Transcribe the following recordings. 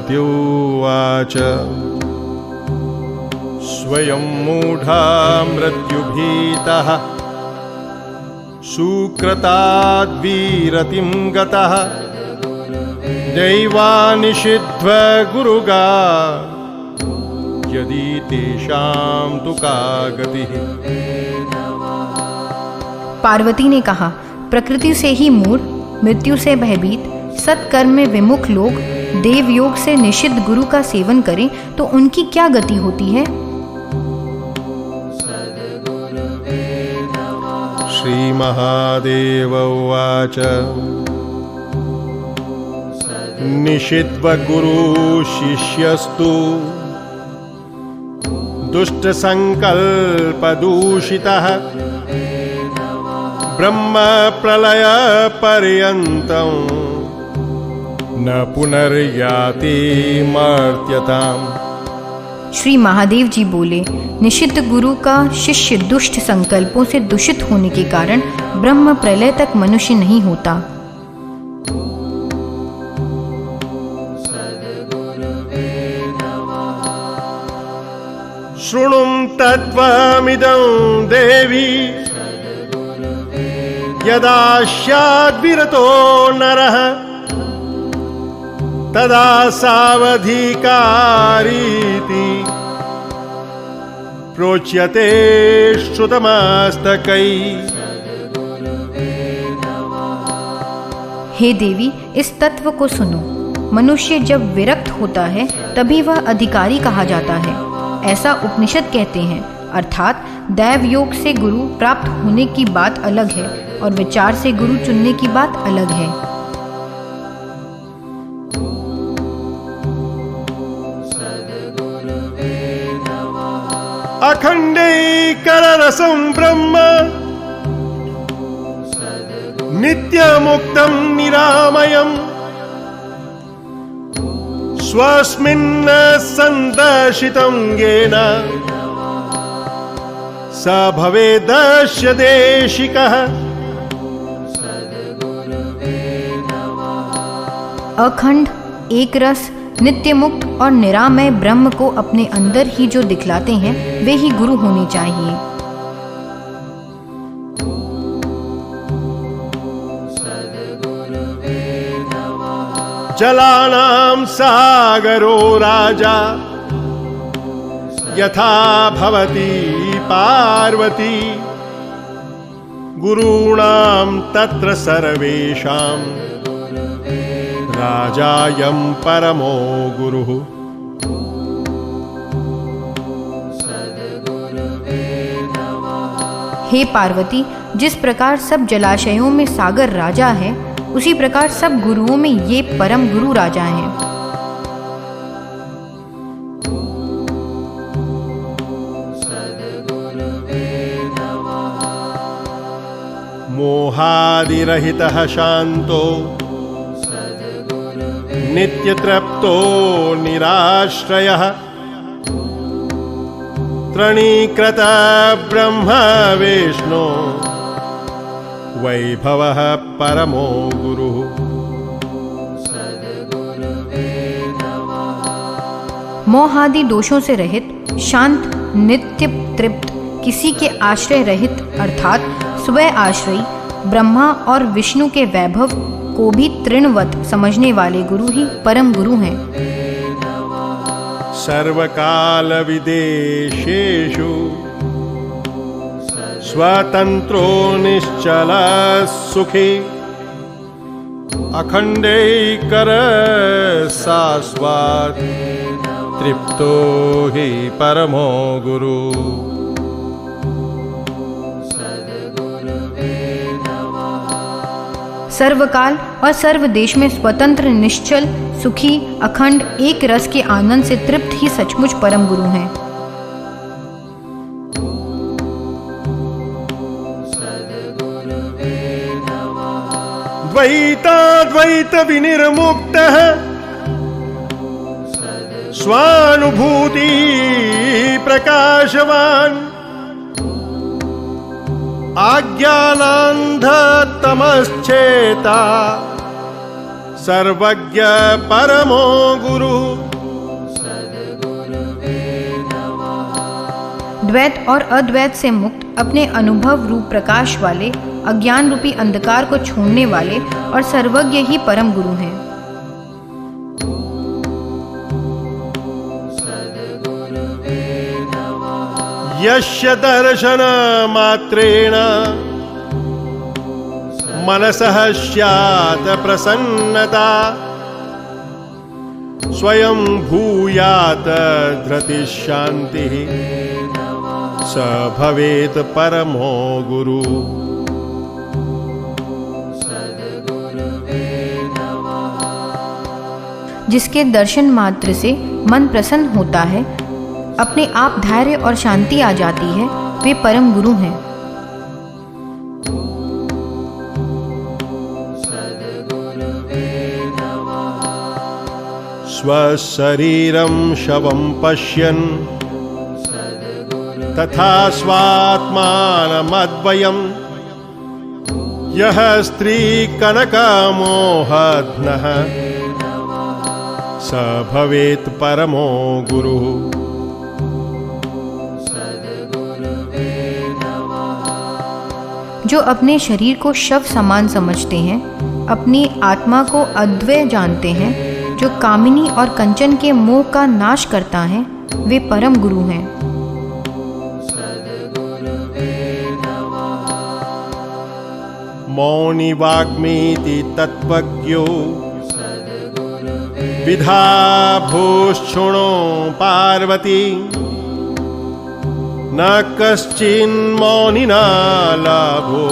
पार्वत्युवाच स्वयं मूढा मृत्युभीतः सुकृताद्वीरतिं गतः दैवानिषिध्व गुरुगा यदि तेषां तु का गतिः। पार्वती ने कहा, प्रकृति से ही मूढ़, मृत्यु से भयभीत, सत्कर्म में विमुख लोग देवयोग से निषिद्ध गुरु का सेवन करें तो उनकी क्या गति होती है। श्री महादेव उवाच निषिद्ध गुरु शिष्यस्तु दुष्ट संकल्प दूषितः ब्रह्म प्रलय पर्यन्तं न पुनर्याति मर्त्यताम्। श्री महादेव जी बोले, निषिद्ध गुरु का शिष्य दुष्ट संकल्पों से दूषित होने के कारण ब्रह्म प्रलय तक मनुष्य नहीं होता। शृणुं तत्त्वमिदं देवी यदा स्याद्विरतो नरः तदा सावधिकारीति प्रोच्यते श्रुतमस्तकैः। हे देवी, इस तत्व को सुनो। मनुष्य जब विरक्त होता है तभी वह अधिकारी कहा जाता है, ऐसा उपनिषद कहते हैं। अर्थात दैव योग से गुरु प्राप्त होने की बात अलग है और विचार से गुरु चुनने की बात अलग है। अखंडैकररसं ब्रह्म नित्यमुक्तं निरामयम् स्वस्मिन् सन्दर्शितं येन स भवेदस्य देशिकः। अखंड, एक रस, नित्य मुक्त और निरामय ब्रह्म को अपने अंदर ही जो दिखलाते हैं वे ही गुरु होने चाहिए। जलानां सागरो राजा यथा भवति पार्वती गुरूणां तत्र सर्वेषां राजायं परमो गुरुः। हे पार्वती, जिस प्रकार सब जलाशयों में सागर राजा है, उसी प्रकार सब गुरुओं में ये परम गुरु राजा हैं। मोहादिरहितः शांतो नित्यतृप्तो निराश्रयः तृणीकृत ब्रह्म विष्णु वैभवः परमो गुरुः। मोहादि दोषों से रहित, शांत, नित्य तृप्त, किसी के आश्रय रहित अर्थात स्वयं आश्रयी ब्रह्मा और विष्णु के वैभव को भी तृणवत समझने वाले गुरु ही परम गुरु हैं। सर्वकाल विदेशेषु स्वतंत्रो निश्चल सुखी अखंडैकर शाश्वत तृप्तो हि परमो गुरु। सर्वकाल और सर्व देश में स्वतंत्र, निश्चल, सुखी, अखंड, एक रस के आनंद से तृप्त ही सचमुच परम गुरु हैं। द्वैताद्वैत विनिर्मुक्तः स्वानुभूति प्रकाशवान् आज्ञानान्धतमश्चेता सर्वज्ञ परमो गुरु। द्वैत और अद्वैत से मुक्त, अपने अनुभव रूप प्रकाश वाले, अज्ञान रूपी अंधकार को छोड़ने वाले और सर्वज्ञ ही परम गुरु हैं। यस्य दर्शन मात्रेण मनसः स्यात् प्रसन्नता, स्वयं भूयात् धृतिः शान्तिः, स भवेत् परमो गुरु। जिसके दर्शन मात्र से मन प्रसन्न होता है, अपने आप धैर्य और शांति आ जाती है, वे परम गुरु हैं। स्वशरीरं शवं पश्यन् तथा स्वात्मानमद्वयं, यः स्त्रीकनकमोहघ्नः स भवेत् परमो गुरुः। जो अपने शरीर को शव समान समझते हैं, अपनी आत्मा को अद्वय जानते हैं, जो कामिनी और कंचन के मोह का नाश करता है, वे परम गुरु हैं। मौनि वाग्मीति तत्त्वज्ञो विधाभूषुणो पार्वती, न कश्चिन्मौनिना लाभो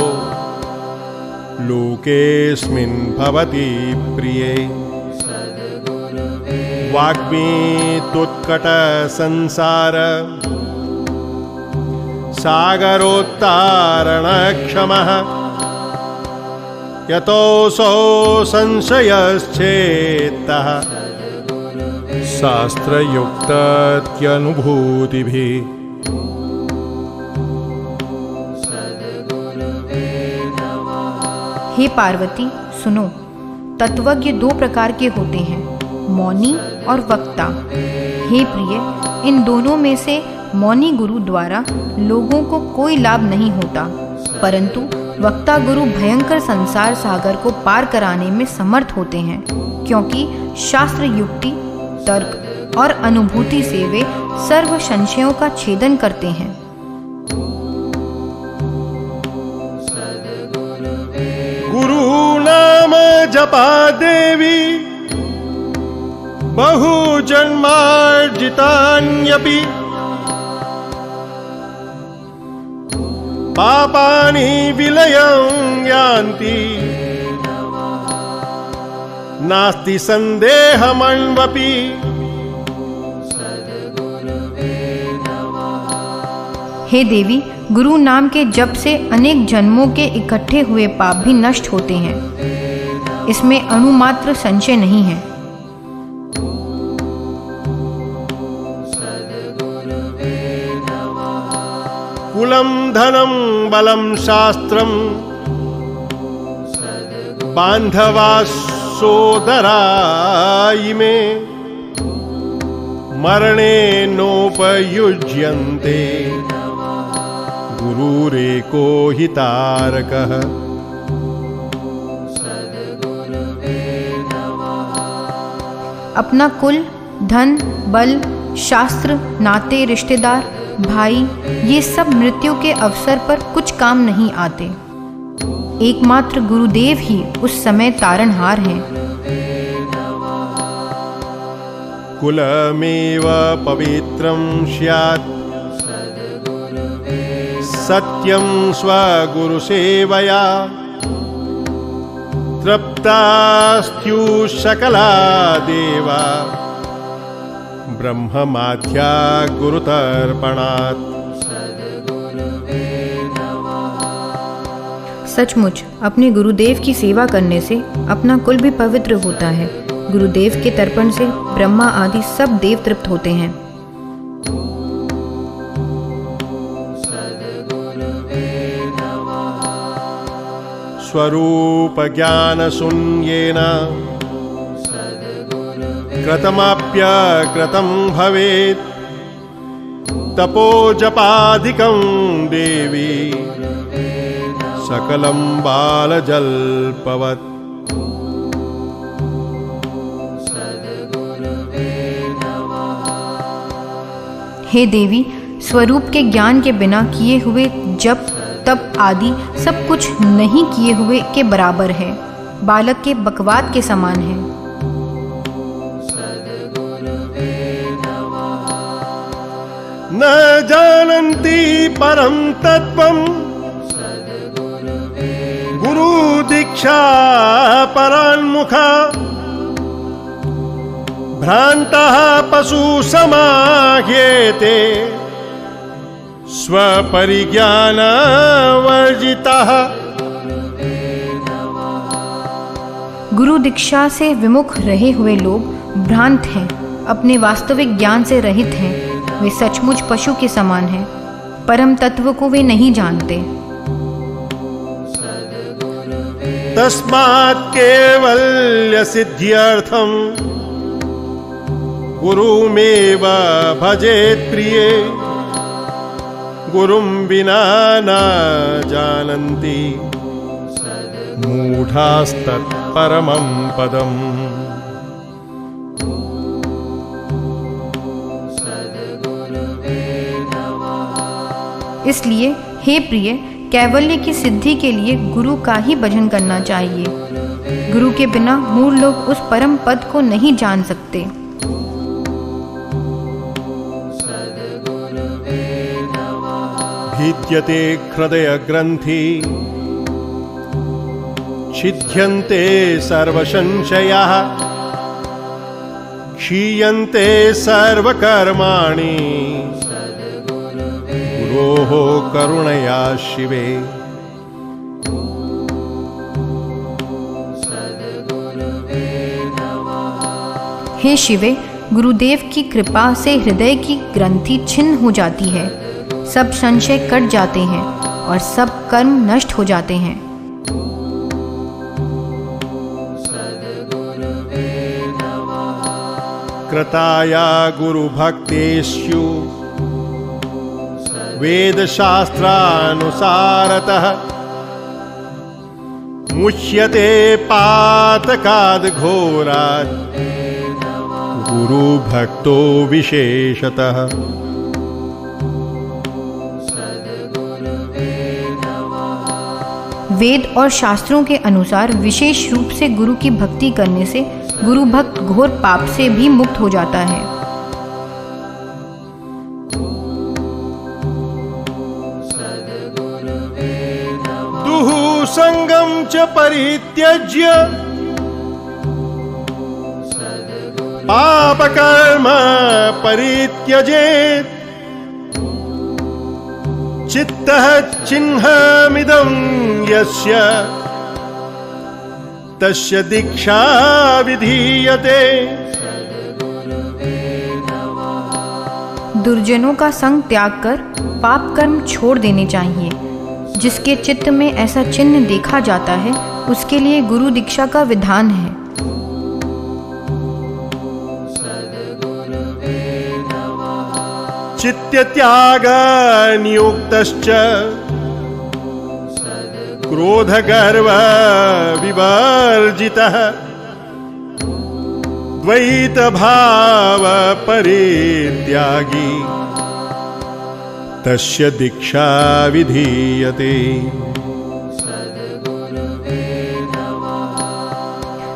लोकेऽस्मिन् भवति प्रिये। वाग्मीत्युत्कट संसार सागरोत्तारणक्षमः, यतोऽसौ संशयश्चेत्तः शास्त्रयुक्तात्यनुभूतिभिः। हे पार्वती सुनो, तत्वज्ञ दो प्रकार के होते हैं, मौनी और वक्ता। हे प्रिय, इन दोनों में से मौनी गुरु द्वारा लोगों को कोई लाभ नहीं होता, परंतु वक्ता गुरु भयंकर संसार सागर को पार कराने में समर्थ होते हैं, क्योंकि शास्त्र युक्ति, तर्क और अनुभूति से वे सर्व संशयों का छेदन करते हैं। गुरु नाम जपा देवी बहु जन्मार्जितान्यपि, पापानि विलयं यान्ति नास्ति संदेहमन्वपि। हे देवी, गुरु नाम के जप से अनेक जन्मों के इकट्ठे हुए पाप भी नष्ट होते हैं, इसमें अणुमात्र संशय नहीं है। कुलं धनं बलं शास्त्रं बान्धवा सोदरा इमे, मरणे नोपयुज्यन्ते गुरुरेको हि तारकः। अपना कुल, धन, बल, शास्त्र, नाते, रिश्तेदार, भाई, ये सब मृत्यु के अवसर पर कुछ काम नहीं आते। एकमात्र गुरुदेव ही उस समय तारणहार हैं। कुलमेव पवित्रं स्यात् सत्यं स्वगुरुसेवया, तृप्तास्त्युः सकला देवा ब्रह्ममाध्या गुरुतर्पणात्। सचमुच अपने गुरुदेव की सेवा करने से अपना कुल भी पवित्र होता है। गुरुदेव के तर्पण से ब्रह्मा आदि सब देव तृप्त होते हैं। स्वरूप ज्ञान शून्येन कृतमप्यकृतं भवेत् तपो जपाधिकं देवी सकलं बालजल्पवत्। हे देवी, स्वरूप के ज्ञान के बिना किए हुए जप तप आदि सब कुछ नहीं किए हुए के बराबर है, बालक के बकवाद के समान है। न जानन्ति परं तत्त्वं गुरु दीक्षा परान्मुखा भ्रान्तः पशु समाह्येते स्वपरिज्ञान वर्जितः। गुरु दीक्षा से विमुख रहे हुए लोग भ्रांत हैं, अपने वास्तविक ज्ञान से रहित हैं, वे सचमुच पशु के समान हैं, परम तत्व को वे नहीं जानते। तस्मात् केवल्य सिद्ध्यर्थं गुरुमेव भजेत् प्रिये गुरुं विना न जानन्ति मूढास्तत्परमं पदम्। इसलिए हे प्रिय, कैवल्य की सिद्धि के लिए गुरु का ही भजन करना चाहिए। गुरु के बिना मूढ़ लोग उस परम पद को नहीं जान सकते। भिद्यते हृदय ग्रंथि छिद्यन्ते सर्वसंशयाः क्षीयन्ते सर्वकर्माणि गुरोः करुणया शिवे। हे शिवे, गुरुदेव की कृपा से हृदय की ग्रंथि छिन्न हो जाती है, सब संशय कट जाते हैं और सब कर्म नष्ट हो जाते हैं। कृताया गुरु भक्तेषु वेदशास्त्रानुसारतः मुच्यते पातकाद् घोरात् गुरु भक्तो विशेषतः। वेद और शास्त्रों के अनुसार विशेष रूप से गुरु की भक्ति करने से गुरु भक्त घोर पाप से भी मुक्त हो जाता है। दुहु संगम च परित्यज्य पाप कर्म परित्यजेत् चित्तः चिह्नमिदं यस्य तस्य दीक्षा विधीयते। दुर्जनों का संग त्याग कर पाप कर्म छोड़ देने चाहिए। जिसके चित्त में ऐसा चिन्ह देखा जाता है उसके लिए गुरु दीक्षा का विधान है। चित्तत्याग नियुक्तश्च क्रोध गर्व विवर्जितः द्वैत भाव परित्यागी तस्य दीक्षा विधीयते।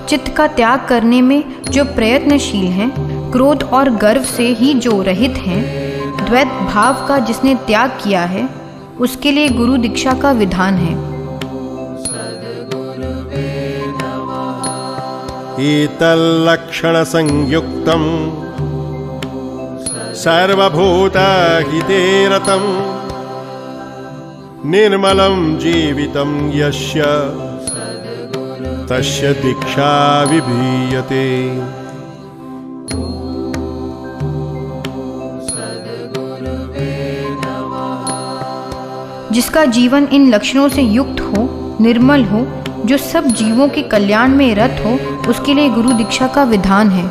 चित्त का त्याग करने में जो प्रयत्नशील हैं, क्रोध और गर्व से ही जो रहित हैं, द्वैत भाव का जिसने त्याग किया है उसके लिए गुरु दीक्षा का विधान है। एतल्लक्षण संयुक्तम् सर्वभूत हिते रतं निर्मलं जीवितं यस्य तस्य दीक्षा विधीयते। जिसका जीवन इन लक्षणों से युक्त हो, निर्मल हो, जो सब जीवों के कल्याण में रत हो, उसके लिए गुरु दीक्षा का विधान है।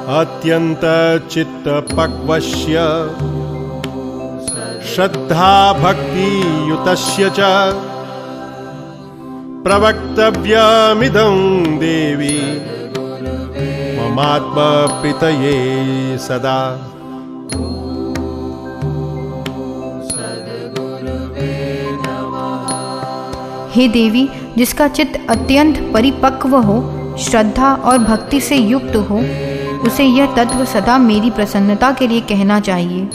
अत्यन्तचित्तपक्वस्य श्रद्धा भक्तियुतस्य च प्रवक्तव्यमिदं देवी ममात्मप्रीतये सदा। हे देवी, जिसका चित्त अत्यंत परिपक्व हो, श्रद्धा और भक्ति से युक्त हो, उसे यह तत्व सदा मेरी प्रसन्नता के लिए कहना चाहिए।